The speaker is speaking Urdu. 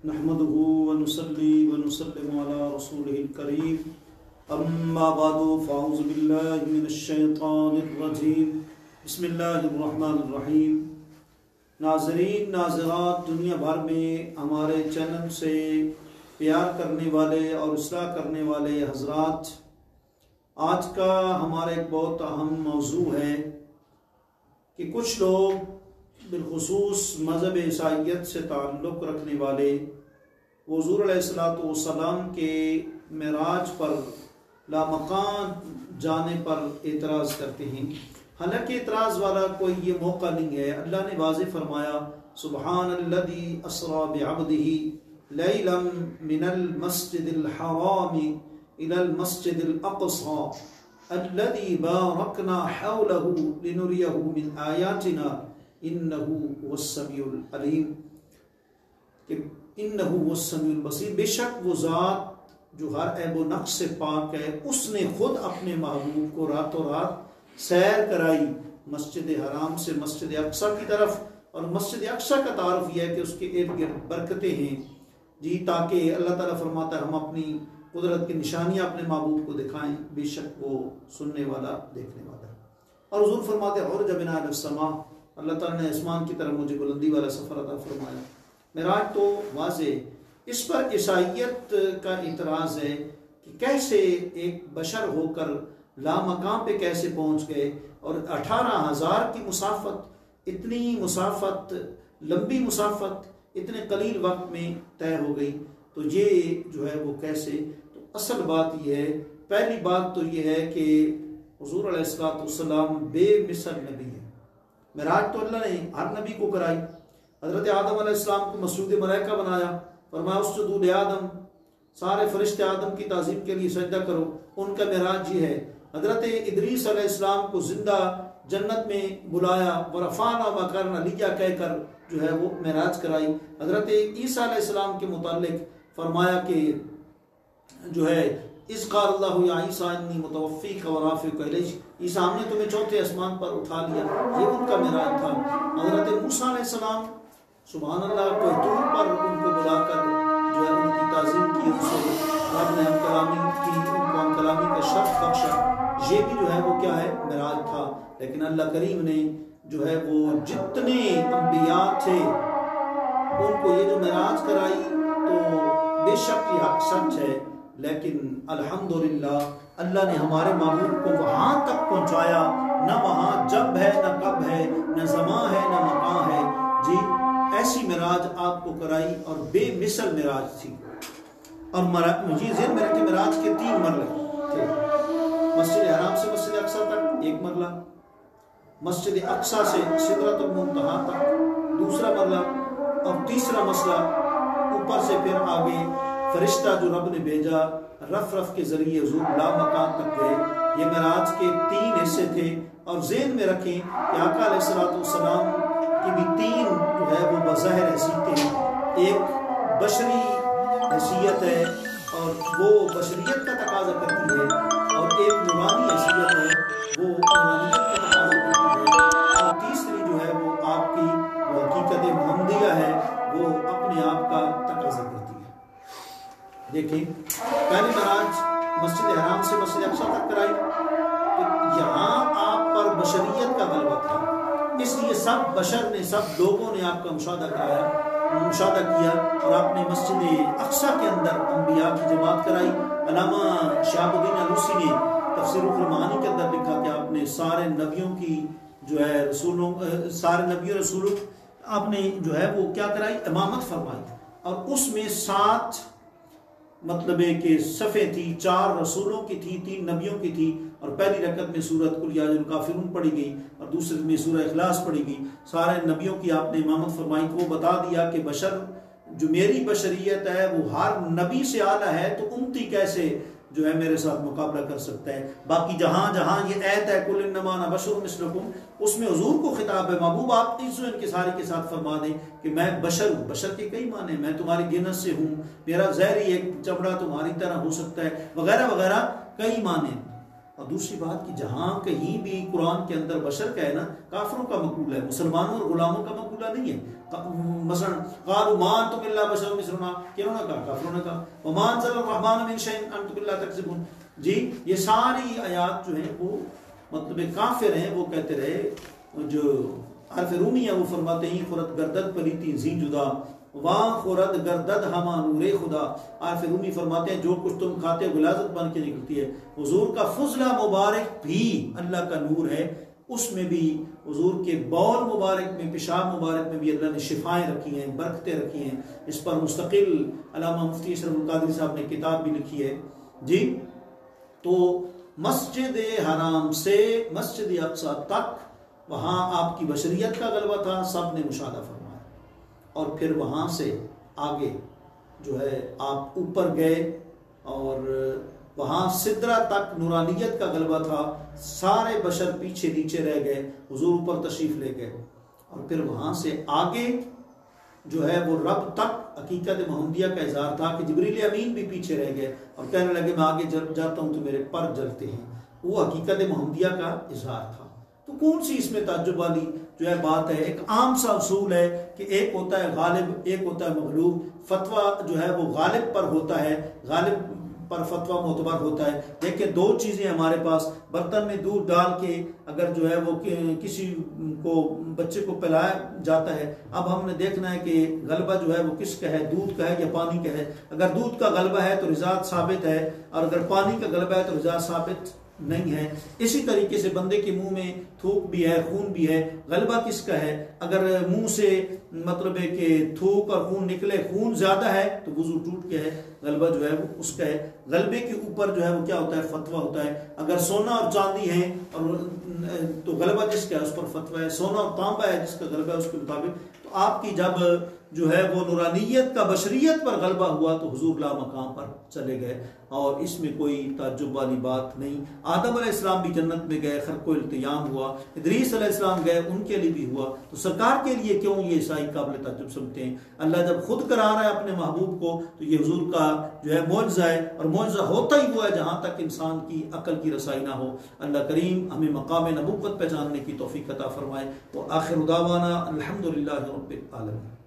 نحمده ونصلي ونسلم على رسوله الكريم اما بعد فاعوذ بالله من الشیطان الرجیم بسم اللہ الرحمن الرحیم۔ ناظرین ناظرات، دنیا بھر میں ہمارے چینل سے پیار کرنے والے اور اصلاح کرنے والے حضرات، آج کا ہمارا ایک بہت اہم موضوع ہے کہ کچھ لوگ بالخصوص مذہب عیسائیت سے تعلق رکھنے والے حضور علیہ السلام کے معراج پر لامکان جانے پر اعتراض کرتے ہیں، حالانکہ اعتراض والا کوئی یہ موقع نہیں ہے۔ اللہ نے واضح فرمایا، سبحان الذی اسری بعبدہ لیلا من المسجد الحرام الى المسجد الاقصى الذی بارکنا حولہ لنریہ من آیاتنا انہ هو السمیع العلیم، کہ انہ هو السمیع البصیر، بے شک وہ ذات جو ہر عیب و نقص سے پاک ہے، اس نے خود اپنے محبوب کو راتوں رات سیر کرائی مسجد حرام سے مسجد اقصی کی طرف۔ اور مسجد اقصی کا تعارف یہ ہے کہ اس کے ارد گرد برکتیں ہیں جی، تاکہ اللہ تعالیٰ فرماتا ہے ہم اپنی قدرت کی نشانیاں اپنے محبوب کو دکھائیں، بے شک وہ سننے والا دیکھنے والا ہے۔ اور حضور فرماتے ہیں عرج بنا الی السماء، اللہ تعالیٰ نے آسمان کی طرف مجھے بلندی والا سفر عطا فرمایا۔ معراج تو واضح، اس پر عیسائیت کا اعتراض ہے کہ کیسے ایک بشر ہو کر لامقام پہ کیسے پہنچ گئے، اور 18,000 کی مسافت، اتنی مسافت، لمبی مسافت اتنے قلیل وقت میں طے ہو گئی، تو یہ جو ہے وہ کیسے؟ تو اصل بات یہ ہے، پہلی بات تو یہ ہے کہ حضور علیہ السلام بے مثل نبی ہے۔ معراج تو اللہ نے ہر نبی کو کرائی۔ حضرت آدم علیہ السلام کو مسجود ملائکہ بنایا، فرمایا اسجدوا لآدم، سارے فرشتے آدم کی تعظیم کے لیے سجدہ کرو، ان کا معراج یہ ہے۔ حضرت ادریس علیہ السلام کو زندہ جنت میں بلایا، ورفعنا مکانہ علیہ کہہ کر جو ہے وہ معراج کرائی۔ حضرت عیسیٰ علیہ السلام کے متعلق فرمایا کہ جو ہے اذ قال اللہ یا عیسیٰ انی متوفیک ورافعک الیک، عیسیٰ ہم نے تمہیں چوتھے آسمان پر اٹھا لیا، یہ ان کا معراج تھا۔ حضرت موسیٰ علیہ السلام سبحان اللہ کوہ طور پر ان کو بلا کر جو ہے ان کی تعظیم کی، ان سے رب نے ہم کلامی کی، ان کو ہم کلامی کا شرف بخشا، یہ بھی جو ہے وہ کیا ہے معراج تھا۔ لیکن اللہ کریم نے جو ہے وہ جتنے انبیاء تھے ان کو یہ جو معراج کرائی، تو بے شک یہ حق سچ ہے، لیکن الحمدللہ اللہ نے ہمارے محبوب کو وہاں تک پہنچایا، نہ وہاں جب ہے نہ کب ہے، نہ زمان ہے نہ مکان ہے جی، ایسی معراج آپ کو کرائی اور بے مثل معراج تھی۔ اور مجھے ذہن میں رکھے معراج کے 3 مرحلے تھے، مسجد حرام سے مسجد اقصی تک ایک مرحلہ، مسجد اقصی سے سدرۃ المنتہا تک دوسرا مرحلہ، اور تیسرا مسئلہ اوپر سے پھر آگے فرشتہ جو رب نے بھیجا رف رف کے ذریعے حضور لامکان تک گئے۔ یہ معراج کے 3 حصے تھے، اور ذہن میں رکھیں کہ آقا علیہ السلام کی بھی 3 جو ہے وہ بظاہر حیثیتیں ہیں، ایک بشری حیثیت ہے اور وہ بشریت کا تقاضا کرتی ہے، اور ایک نورانی حیثیت ہے وہ نورانیت کا تقاضا کرتی ہے، اور تیسری جو ہے وہ آپ کی حقیقت محمدیہ ہے، وہ اپنے آپ کا تقاضا کرتی ہے۔ دیکھیں پہلی معراج مسجد حرام سے مسجد اقصی تک کرائی، تو یہاں آپ پر بشریت کا غلبہ تھا، اس لیے سب بشر نے، سب لوگوں نے آپ کا مشاہدہ کیا، اور آپ نے مسجد اقصی کے اندر انبیاء کی جماعت کرائی۔ علامہ شہاب الدین علوسی نے تفسیر المعانی کے اندر لکھا کہ آپ نے سارے نبیوں کی جو ہے سارے نبیوں رسولوں آپ نے جو ہے وہ کیا کرائی، امامت فرمائی، اور اس میں 7 مطلب ہے کہ صفیں تھی، 4 رسولوں کی تھی، 3 نبیوں کی تھی، اور پہلی رکعت میں سورۃ قل یا ایھا الکافرون پڑھی گئی، اور دوسرے میں سورہ اخلاص پڑھی گئی، سارے نبیوں کی آپ نے امامت فرمائی۔ وہ بتا دیا کہ بشر جو میری بشریت ہے وہ ہر نبی سے اعلیٰ ہے، تو امتی کیسے جو ہے میرے ساتھ مقابلہ کر سکتا ہے۔ باقی جہاں جہاں یہ آیت ہے قل انما انا بشر مثلکم، اس میں حضور کو خطاب ہے، محبوب آپ اس و انکساری کے ساتھ فرما دیں کہ میں بشر ہوں۔ بشر کے کئی معنی، میں تمہاری جنس سے ہوں، میرا ظاہری ایک چمڑا تمہاری طرح ہو سکتا ہے، وغیرہ وغیرہ کئی معنی۔ اور دوسری بات کہ جہاں کہیں بھی قرآن کے اندر بشر کا ہے نا، کافروں کا مقولہ ہے، مسلمانوں اور غلاموں کا مقولہ نہیں ہے۔ مثلا قالوا ما انتم الا بشر مثلنا، کہ انہوں نے کہا، کافروں نے کہا وما انزل الرحمن من شيء انتم الا تكذبون. جی یہ ساری آیات جو ہیں وہ مطلب کافر ہیں، وہ کہتے رہے. جو حرف رومی ہے وہ فرماتے ہیں خورد گردد پلیتی زی جدا وہاں خورد گردد ہما نور خدا. عارف رومی فرماتے ہیں جو کچھ تم کھاتے ہو غلاظت بن کے نکلتی ہے. حضور کا فضلہ مبارک بھی اللہ کا نور ہے، اس میں بھی حضور کے بول مبارک میں، پیشاب مبارک میں بھی اللہ نے شفائیں رکھی ہیں، برکتیں رکھی ہیں. اس پر مستقل علامہ مفتی اشرف القادری صاحب نے کتاب بھی لکھی ہے. جی تو مسجد حرام سے مسجد اقصی تک وہاں آپ کی بشریت کا غلبہ تھا، سب نے مشاہدہ فرمایا. اور پھر وہاں سے آگے جو ہے آپ اوپر گئے اور وہاں سدرہ تک نورانیت کا غلبہ تھا، سارے بشر پیچھے نیچے رہ گئے، حضور اوپر تشریف لے گئے. اور پھر وہاں سے آگے جو ہے وہ رب تک حقیقت محمدیہ کا اظہار تھا کہ جبریل امین بھی پیچھے رہ گئے اور کہنے لگے میں آگے جاتا ہوں تو میرے پر جلتے ہیں. وہ حقیقت محمدیہ کا اظہار تھا. تو کون سی اس میں تعجب والی جو ہے بات ہے؟ ایک عام سا اصول ہے کہ ایک ہوتا ہے غالب، ایک ہوتا ہے مغلوب. فتویٰ جو ہے وہ غالب پر ہوتا ہے، غالب پر فتویٰ معتبر ہوتا ہے. دیکھیں دو چیزیں ہمارے پاس، برتن میں دودھ ڈال کے اگر جو ہے وہ کسی کو بچے کو پلایا جاتا ہے، اب ہم نے دیکھنا ہے کہ غلبہ جو ہے وہ کس کا ہے، دودھ کا ہے یا پانی کا ہے. اگر دودھ کا غلبہ ہے تو رضاعت ثابت ہے، اور اگر پانی کا غلبہ ہے تو رضاعت ثابت نہیں ہے. اسی طریقے سے بندے کے منہ میں تھوک بھی ہے، خون بھی ہے، غلبہ کس کا ہے؟ اگر منہ سے مطلب ہے کہ تھوک اور خون نکلے، خون زیادہ ہے تو وضو ٹوٹ گیا ہے، غلبہ جو ہے وہ اس کا ہے. غلبے کے اوپر جو ہے وہ کیا ہوتا ہے؟ فتویٰ ہوتا ہے. اگر سونا اور چاندی ہے اور تو غلبہ جس کا ہے اس پر فتویٰ ہے. سونا اور تانبا ہے جس کا غلبہ ہے اس کے مطابق. تو آپ کی جب جو ہے وہ نورانیت کا بشریت پر غلبہ ہوا تو حضور لا مقام پر چلے گئے، اور اس میں کوئی تعجب والی بات نہیں. آدم علیہ السلام بھی جنت میں گئے، خرق و التیام ہوا. ادریس علیہ السلام گئے، ان کے لیے بھی ہوا. تو سرکار کے لیے کیوں یہ عیسائی قابل تعجب سمجھتے ہیں؟ اللہ جب خود کرا رہا ہے اپنے محبوب کو تو یہ حضور کا جو ہے معجزہ ہے، اور معجزہ ہوتا ہی ہوا ہے جہاں تک انسان کی عقل کی رسائی نہ ہو. اللہ کریم ہمیں مقام نبوت پہچاننے کی توفیق عطا فرمائے. وآخر دعوانا الحمدللہ رب العالمین.